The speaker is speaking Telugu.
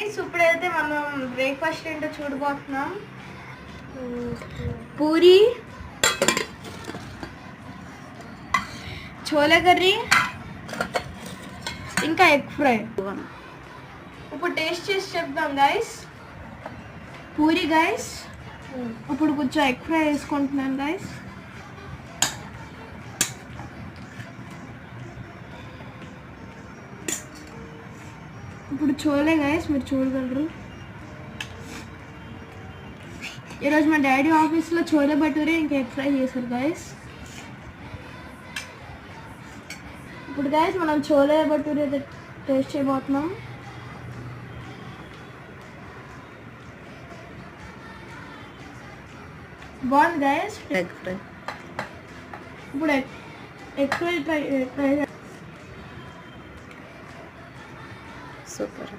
ఇప్పుడైతే మనం బ్రేక్ఫాస్ట్ ఏంటో చూడబోతున్నాం. పూరి, చోలే కర్రీ, ఇంకా ఎగ్ ఫ్రై. ఇప్పుడు టేస్ట్ చేసి చెప్దాం గైస్. పూరి గైస్, ఇప్పుడు కొంచెం ఎగ్ ఫ్రై వేసుకుంటున్నాను గైస్. ఇప్పుడు చోలే గైస్ మీరు చూడగలరు. ఈరోజు మా డాడీ ఆఫీస్లో చోలే భటూరే ఇంకా ఎగ్ ఫ్రై చేశారు గైస్. ఇప్పుడు గైస్ మనం చోలే భటూరే టేస్ట్ చేయబోతున్నాం. బాగుంది గైస్ ఎగ్ ఫ్రై. ఇప్పుడు ఎగ్ ఫ్రై ట్రై సూపర్.